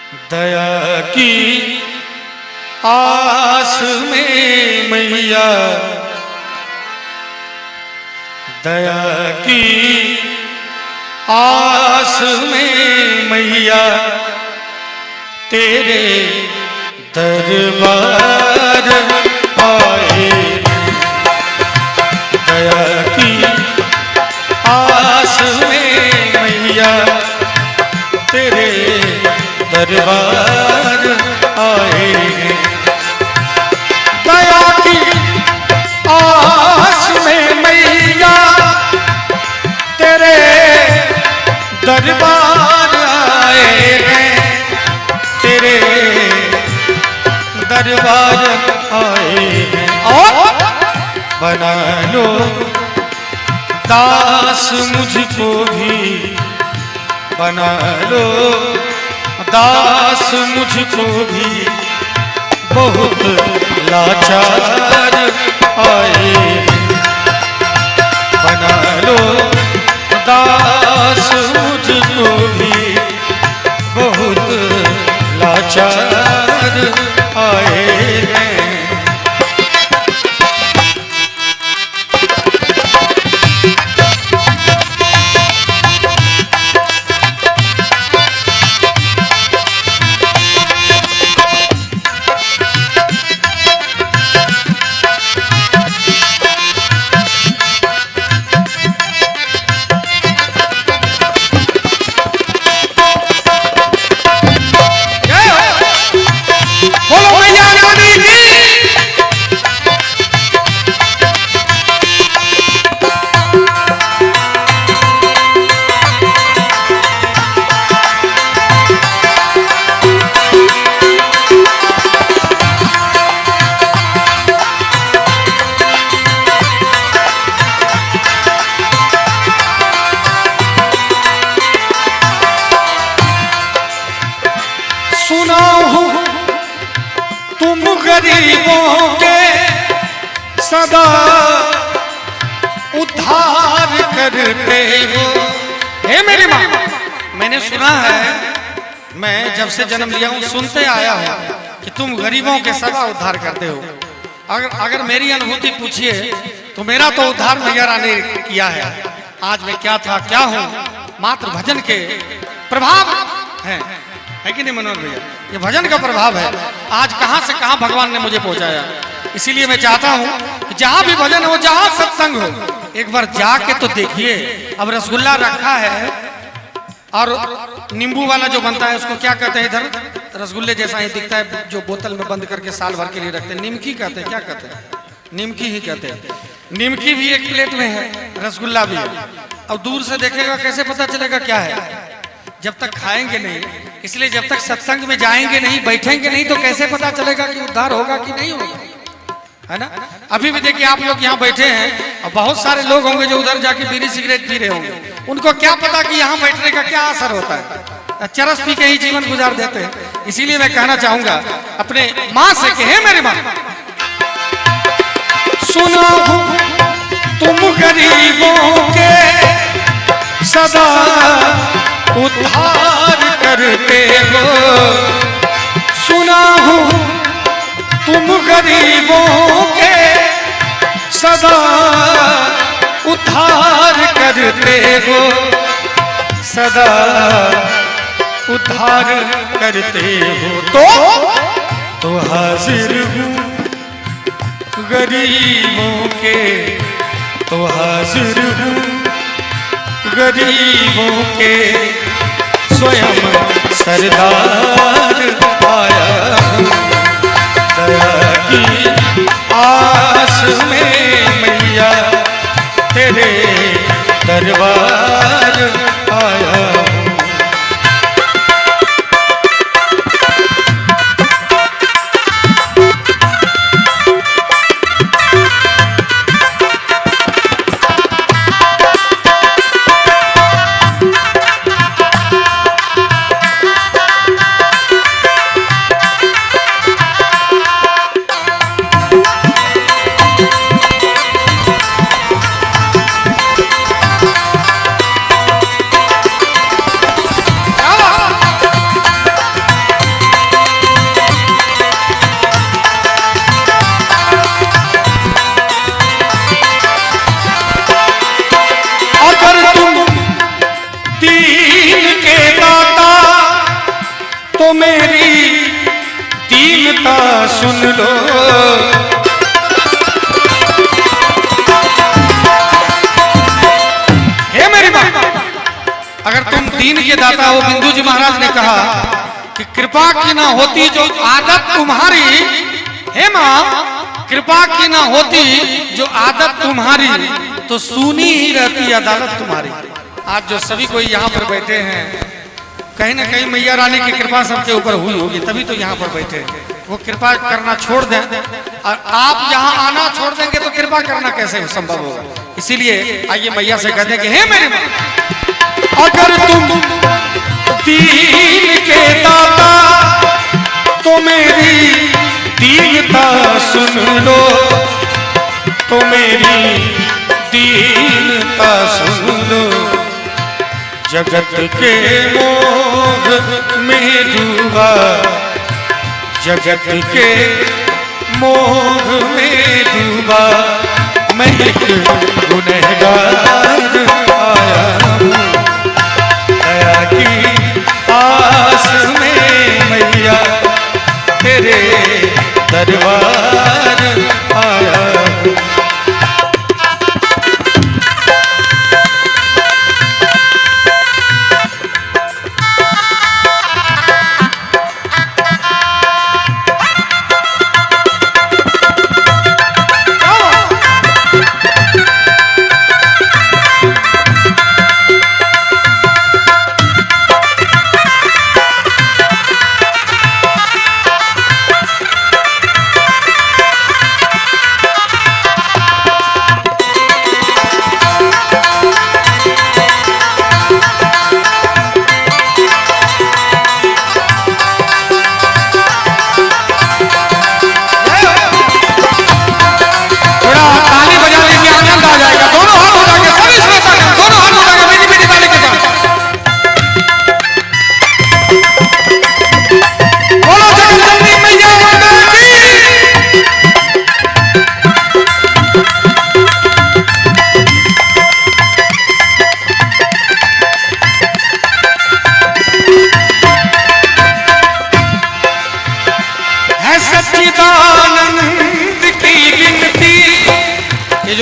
दया की आस में मैया, दया की आस में मैया तेरे दरबार आए। दया की आस में मैया तेरे दरबार आए। दया की आस में मैया तेरे दरबार आए हैं, तेरे दरबार आए हैं। और बना लो दास मुझको भी, बना लो दास मुझको भी, बहुत लाचार आए। बना लो दास मुझको भी, बहुत लाचार आए हैं। गरीबों के सदा उद्धार करते हो। हे मेरी माँ, मैंने सुना है, मैं जब से जन्म लिया हूँ सुनते आया हूँ कि तुम गरीबों के सदा उद्धार करते हो। अगर मेरी अनुभूति पूछिए तो मेरा तो उद्धार मैया रानी ने किया है। आज मैं क्या था क्या हूँ, मात्र भजन के प्रभाव है कि नहीं मनोहर भैया? ये भजन का प्रभाव है। आज कहां से कहां भगवान ने मुझे पहुंचाया। इसीलिए मैं चाहता हूं कि जहां भी भजन हो, जहां सत्संग हो, एक बार जाके तो देखिए। अब रसगुल्ला रखा है और नींबू वाला जो बनता है उसको क्या कहते हैं इधर? रसगुल्ले जैसा ही दिखता है, जो बोतल में बंद करके साल भर के लिए रखते हैं। निमकी कहते हैं, क्या कहते हैं? निमकी ही कहते हैं। निमकी भी एक प्लेट में है, रसगुल्ला भी है। अब दूर से देखेगा कैसे पता चलेगा क्या है? जब तक खाएंगे नहीं। इसलिए जब तक सत्संग में जाएंगे नहीं, बैठेंगे नहीं, तो कैसे पता चलेगा कि उद्धार होगा कि नहीं होगा, है ना? अभी भी देखिए आप लोग यहाँ बैठे हैं और बहुत सारे लोग होंगे जो उधर जाके बीड़ी सिगरेट पी रहे होंगे। उनको क्या पता कि यहाँ बैठने का क्या असर होता है? चरस पी के ही जीवन गुजार देते हैं। इसीलिए मैं कहना चाहूंगा अपने माँ से कि हे मेरी माँ, सुना तुम गरीबों के सदा उद्धार करते हो। सुना हूँ तुम गरीबों के सदा उद्धार करते हो, सदा उद्धार करते हो। तो हाजिर हूँ गरीबों के, तो हाजिर हूँ गरीबों के, स्वयं सरदार आया हूँ। दया की आस में मैया तेरे दरबार आया हूँ। तो मेरी दीनता सुन लो। हे मेरी माँ, अगर तुम दीन के दाता हो, बिंदु जी महाराज ने कहा कि कृपा की ना होती जो आदत तुम्हारी, हे माँ कृपा की ना होती जो आदत तुम्हारी, तो सुनी ही रहती अदालत तुम्हारी। आज जो सभी कोई यहाँ पर बैठे हैं, कहीं ना कहीं मैया रानी की कृपा सबके ऊपर हुई होगी, तभी तो यहाँ पर बैठे हैं। वो कृपा करना छोड़ दें और आप यहाँ आना छोड़ देंगे तो कृपा करना कैसे संभव होगा। इसीलिए आइए मैया से कहते हैं कि हे मेरी माँ, अगर तुम दीन के दाता तो मेरी दीनता सुन लो, तो मेरी दीनता सुन लो। जगत के मोह में डूबा, जगत के मोह में डूबा, मैं एक गुनहगार आया हूँ। दया की आस में मैया तेरे दरबार आया हूँ।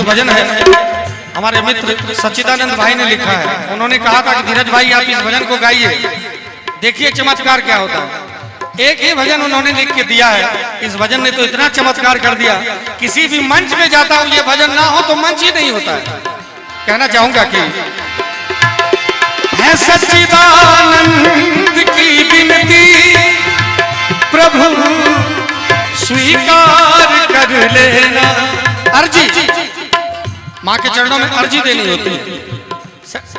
भजन है हमारे मित्र सच्चिदानंद भाई ने लिखा है। उन्होंने कहा था कि धीरज भाई आप इस भजन को गाइए, देखिए चमत्कार क्या होता है। एक ही भजन उन्होंने लिख के दिया है, इस भजन ने तो इतना चमत्कार कर दिया, किसी भी मंच में जाता हूं ये भजन ना हो तो मंच ही नहीं होता है। कहना चाहूंगा कि है सच्चिदानंद की विनती प्रभु स्वीकार कर लेना। अर्जी माँ के चरणों में अर्जी देनी होती है,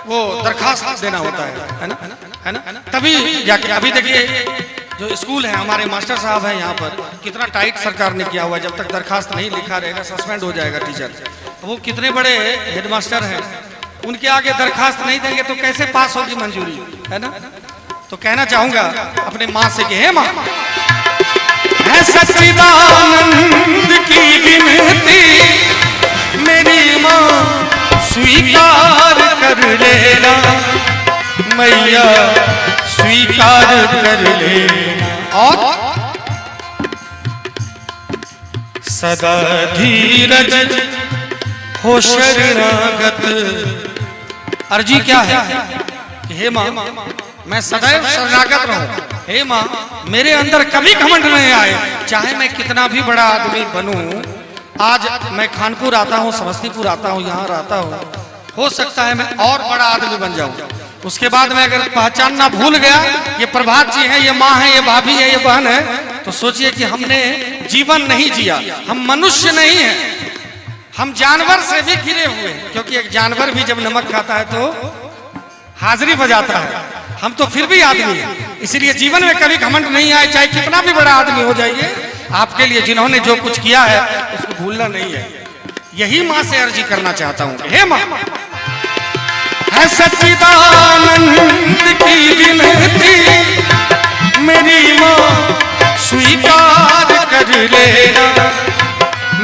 वो दरखास्त देना होता है ना, है ना, तभी जाके। अभी देखिए जो स्कूल है हमारे मास्टर साहब हैं यहाँ पर, कितना टाइट सरकार ने किया हुआ है, जब तक दरखास्त नहीं लिखा रहेगा सस्पेंड हो जाएगा टीचर। वो कितने बड़े हेडमास्टर हैं, उनके आगे दरखास्त नहीं देंगे तो कैसे पास होगी मंजूरी, है ना। तो कहना चाहूंगा अपने माँ से कि हे माँ, है सच्चिदानंद की विनती मेरी माँ स्वीकार कर लेना, मैया स्वीकार कर लेना। और सदा धीरज हो शरणागत। अर्जी क्या है कि हे माँ मैं सदैव शरणागत रहूं। हे माँ मेरे अंदर कभी घमंड नहीं आए, चाहे मैं कितना भी बड़ा आदमी बनूं। आज मैं खानपुर आता हूँ, समस्तीपुर आता हूँ, यहाँ रहता हूँ, हो सकता है मैं और बड़ा आदमी बन जाऊं। उसके बाद मैं अगर पहचानना भूल गया, ये प्रभात जी है, ये माँ है, ये भाभी है, ये बहन है, तो सोचिए कि हमने जीवन नहीं जिया। हम मनुष्य नहीं है, हम जानवर से भी घिरे हुए हैं, क्योंकि एक जानवर भी जब नमक खाता है तो हाजिरी बजाता है, हम तो फिर भी आदमी हैं। इसलिए जीवन में कभी घमंड नहीं आए, चाहे कितना भी बड़ा आदमी हो जाइए। आपके लिए जिन्होंने जो कुछ किया है उसको भूलना नहीं है। यही माँ से अर्जी करना चाहता हूँ, हे माँ है सच्चिदानंद की विनती मेरी माँ स्वीकार कर लेना,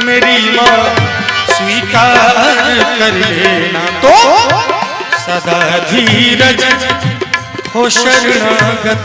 मेरी माँ स्वीकार कर लेना। तो सदा धीरज हो शरणागत,